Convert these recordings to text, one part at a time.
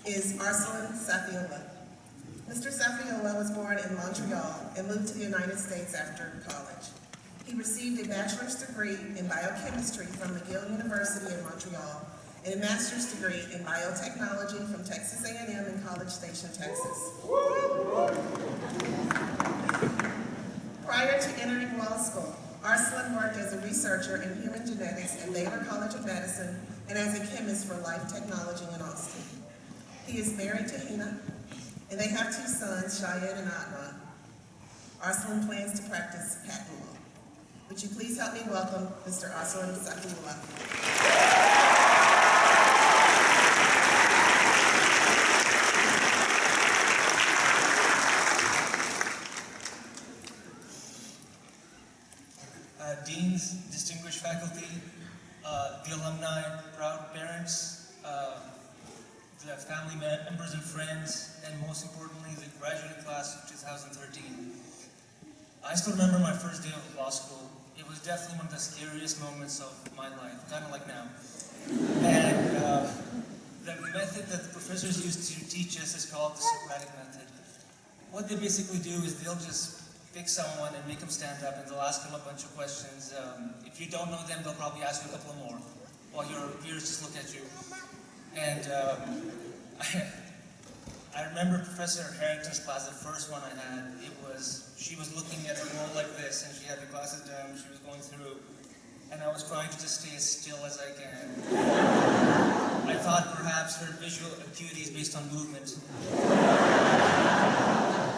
is Arsalan Safiola. Mr. Safiola was born in Montreal and moved to the United States after college. He received a bachelor's degree in biochemistry from McGill University in Montreal and a master's degree in biotechnology from Texas A&M in College Station, Texas. Prior to entering law school, Arsalan worked as a researcher in human genetics at Baylor College of Medicine and as a chemist for Life Technology in Austin. He is married to Hina, and they have 2 sons, Cheyenne and Adnan. Arsalan plans to practice patent law. Would you please help me welcome Mr. Arsalan Safiola? Deans, distinguished faculty, the alumni, proud parents, the family members and friends, and most importantly, the graduating class of 2013. I still remember my first day of law school. It was definitely one of the scariest moments of my life, kind of like now. And the method that the professors used to teach us is called the Socratic method. What they basically do is they'll just pick someone and make them stand up, and they'll ask them a bunch of questions. If you don't know them, they'll probably ask you a couple more, while your peers just look at you. And I remember Professor Harrington's class, the first one I had, she was looking at the wall like this, and she had the glasses down, she was going through, and I was trying to just stay as still as I can. I thought perhaps her visual acuity is based on movement.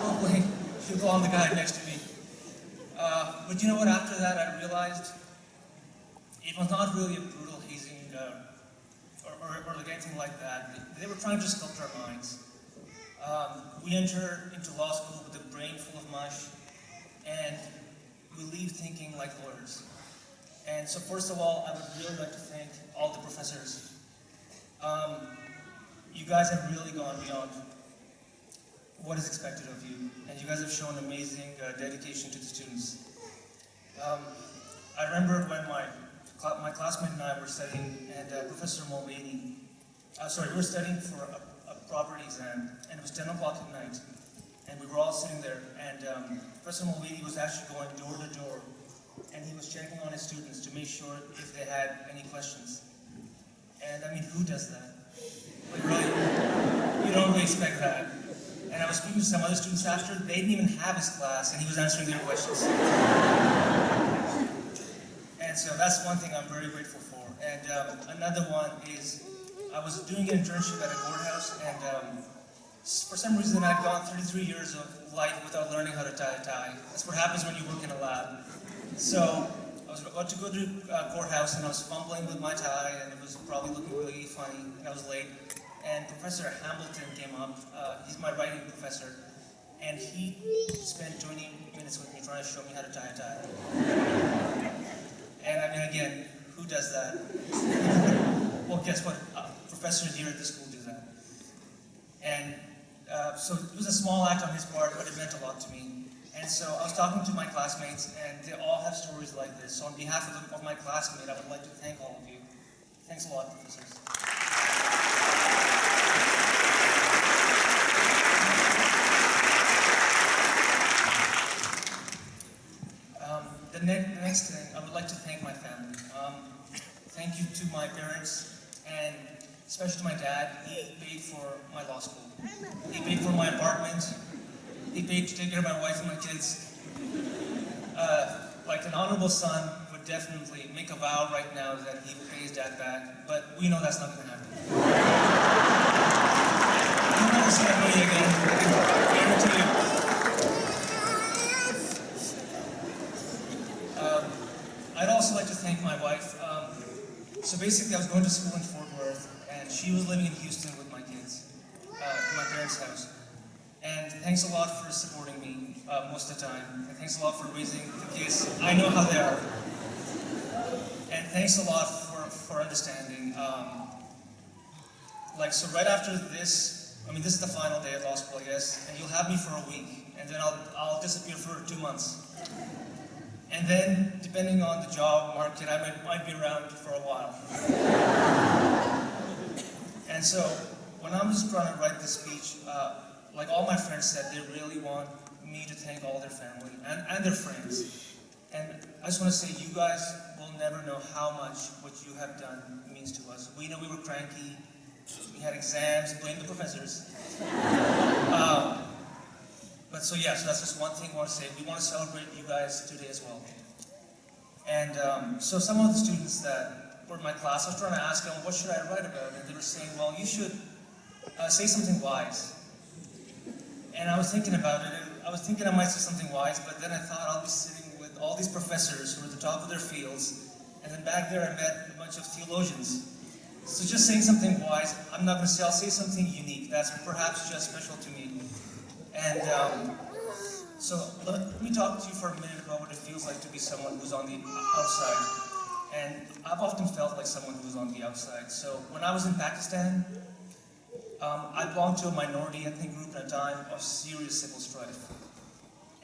Hopefully, she'll go on the guy next to me. But you know what, after that I realized it was not really a brutal hazing or like anything like that. They were trying to sculpt our minds. We enter into law school with a brain full of mush, and we leave thinking like lawyers. And so first of all, I would really like to thank all the professors. You guys have really gone beyond what is expected of you, and you guys have shown amazing dedication to the students. I remember when my classmate and I were studying, and Professor Mulvaney, we were studying for a property exam, and it was 10 o'clock at night, and we were all sitting there, and Professor Mulvaney was actually going door to door, and he was checking on his students to make sure if they had any questions. And I mean, who does that? Like really, you don't really expect that. And I was speaking to some other students after, they didn't even have his class, and he was answering their questions. And so that's one thing I'm very grateful for. And another one is, I was doing an internship at a courthouse, and for some reason I'd gone 33 years of life without learning how to tie a tie. That's what happens when you work in a lab. So I was about to go to a courthouse, and I was fumbling with my tie, and it was probably looking really funny, and I was late. And Professor Hamilton came up. He's my writing professor, and he spent 20 minutes with me trying to show me how to tie a tie. And I mean, again, who does that? Well, guess what? Professors here at the school do that. And so it was a small act on his part, but it meant a lot to me. And so I was talking to my classmates, and they all have stories like this. So on behalf of my classmate, I would like to thank all of you. Thanks a lot, professors. The next thing, I would like to thank my family. Thank you to my parents, and especially to my dad. He paid for my law school. He paid for my apartment. He paid to take care of my wife and my kids. Like an honorable son would definitely make a vow right now that he will pay his dad back, but we know that's not going to happen. You'll never see that money again, I guarantee you. I'd also like to thank my wife. So basically, I was going to school in Fort Worth, and she was living in Houston with my kids, in my parents' house. And thanks a lot for supporting me most of the time. And thanks a lot for raising the kids. I know how they are. And thanks a lot for understanding. So right after this, I mean, this is the final day at law school, I guess, and you'll have me for a week, and then I'll disappear for 2 months. And then, depending on the job market, I might be around for a while. And so, when I was trying to write this speech, like all my friends said, they really want me to thank all their family and their friends. And I just want to say, you guys will never know how much what you have done means to us. We know we were cranky, we had exams, blame the professors. But so yeah, so that's just one thing I want to say. We want to celebrate you guys today as well. And so some of the students that were in my class, I was trying to ask them, what should I write about? And they were saying, well, you should say something wise. And I was thinking about it, and I was thinking I might say something wise, but then I thought I'll be sitting with all these professors who are at the top of their fields, and then back there I met a bunch of theologians. So just saying something wise, I'm not going to say, I'll say something unique that's perhaps just special to me. And so let me talk to you for a minute about what it feels like to be someone who's on the outside. And I've often felt like someone who's on the outside. So when I was in Pakistan, I belonged to a minority ethnic group at a time of serious civil strife.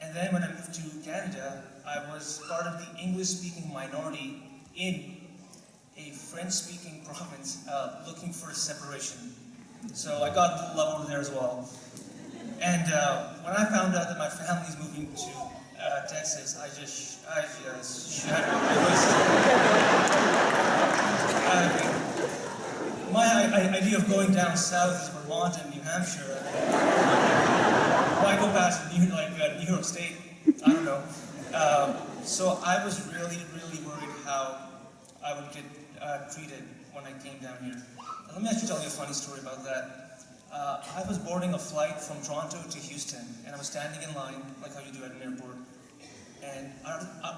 And then when I moved to Canada, I was part of the English-speaking minority in a French-speaking province looking for separation. So I got a little love over there as well. And when I found out that my family's moving to Texas, I just shattered. My idea of going down south is Vermont and New Hampshire. Why go past New York State? I don't know. So I was really worried how I would get treated when I came down here. Now, let me actually tell you a funny story about that. I was boarding a flight from Toronto to Houston, and I was standing in line, like how you do at an airport. And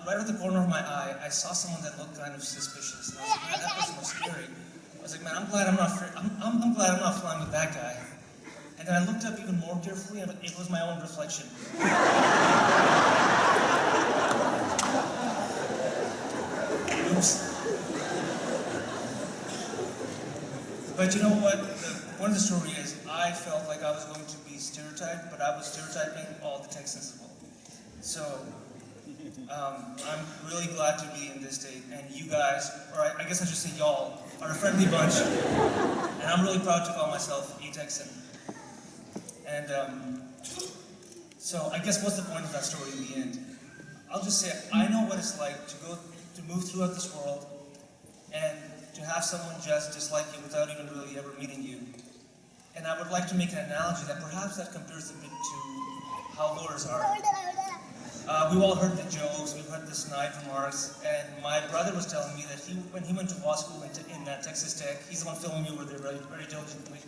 right at the corner of my eye, I saw someone that looked kind of suspicious. And I was like, man, that person was scary. I was like, man, I'm glad I'm not flying with that guy. And then I looked up even more carefully, and it was my own reflection. Oops. But you know what? The point of the story is, I felt like I was going to be stereotyped, but I was stereotyping all the Texans as well. So, I'm really glad to be in this state, and you guys, or I guess I should say y'all, are a friendly bunch, and I'm really proud to call myself a Texan. And so I guess what's the point of that story in the end? I'll just say, I know what it's like to move throughout this world, and to have someone just dislike you without even really ever meeting you. And I would like to make an analogy that perhaps that compares a bit to how lawyers are. We've all heard the jokes, we've heard the snide remarks, and my brother was telling me that when he went to law school in Texas Tech, he's the one filming me over there very diligently.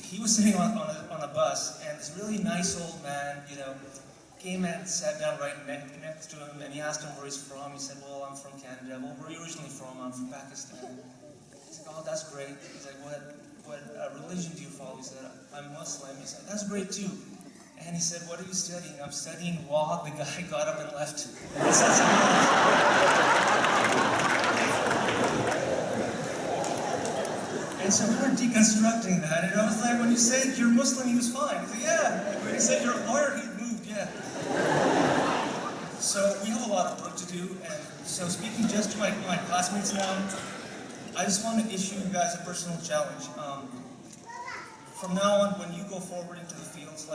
He was sitting on a bus, and this really nice old man, came and sat down right next to him, and he asked him where he's from. He said, well, I'm from Canada. Well, where are you originally from? I'm from Pakistan. He's like, oh, that's great. He's like, what religion do you follow? He said, I'm Muslim. He said, that's great too. And he said, what are you studying? I'm studying law. The guy got up and left. And so we were deconstructing that, and I was like, when you said you're Muslim, he was fine. He's like, yeah. When you said you're a lawyer, he moved, yeah. So we have a lot of work to do, and so speaking just to my classmates now, I just want to issue you guys a personal challenge. From now on, when you go forward into the fields,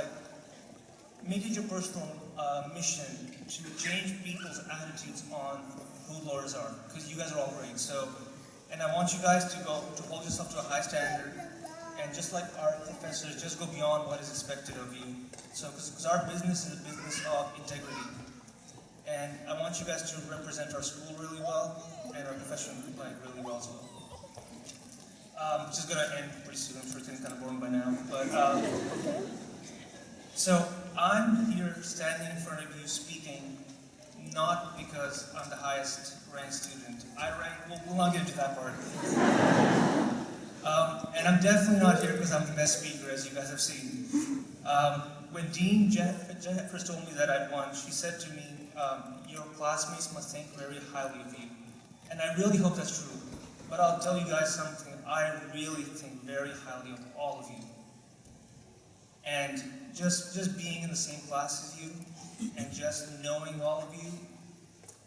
make it your personal mission to change people's attitudes on who lawyers are, because you guys are all great. So, and I want you guys to hold yourself to a high standard, and just like our professors, just go beyond what is expected of you. So, because our business is a business of integrity, and I want you guys to represent our school really well, and our profession really well as well. Which is going to end pretty soon. I'm sure it's getting kind of boring by now, but so I'm here standing in front of you speaking, not because I'm the highest ranked student. We'll not get into that part. And I'm definitely not here because I'm the best speaker, as you guys have seen. When Dean Jen first told me that I'd won, she said to me, your classmates must think very highly of you. And I really hope that's true. But I'll tell you guys something, I really think very highly of all of you. And just being in the same class as you, and just knowing all of you,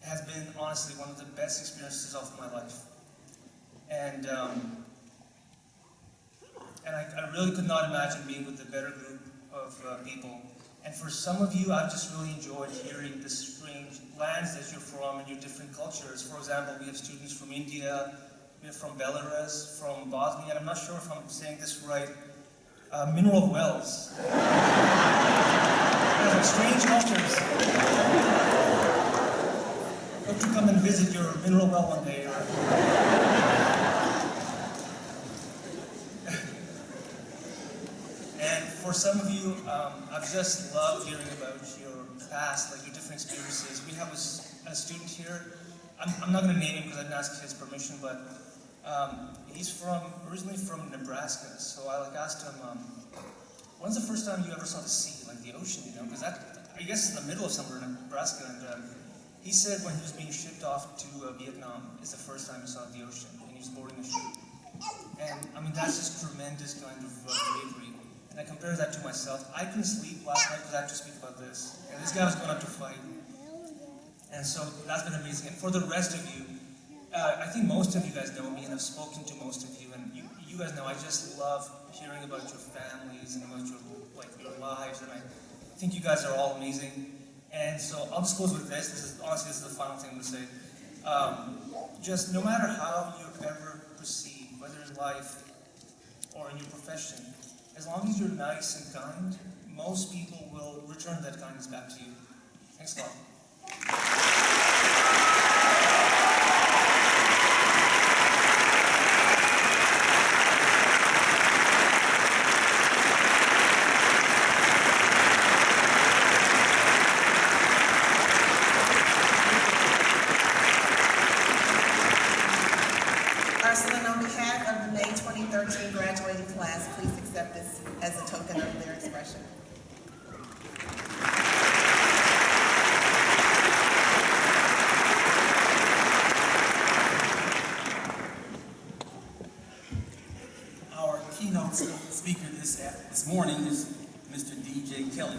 has been honestly one of the best experiences of my life. And really could not imagine being with a better group of people. And for some of you, I've just really enjoyed hearing the strange lands that you're from and your different cultures. For example, we have students from India, we have from Belarus, from Bosnia, and I'm not sure if I'm saying this right, mineral wells. Strange cultures. Hope to come and visit your mineral well one day. And for some of you, I've just loved hearing about your past, like your different experiences. We have a student here. I'm not going to name him because I didn't ask his permission, but he's originally from Nebraska. So I asked him, when's the first time you ever saw the sea, like the ocean, you know? Because I guess in the middle of somewhere in Nebraska, and he said when he was being shipped off to Vietnam, is the first time he saw the ocean, and he was boarding a ship. And I mean, that's just tremendous kind of bravery. And I compare that to myself. I couldn't sleep last night because I had to speak about this. And this guy was going out to fight. And so that's been amazing. And for the rest of you, I think most of you guys know me, and I've spoken to most of you, and you guys know I just love hearing about your families and about your lives, and I think you guys are all amazing. And so I'll just close with this. Honestly, this is the final thing I'm going to say. Just no matter how you're ever perceived, whether in life or in your profession, as long as you're nice and kind, most people will return that kindness back to you. Thanks a lot. On behalf of the May 2013 graduating class, please accept this as a token of their expression. Our keynote speaker this morning is Mr. D.J. Kelly.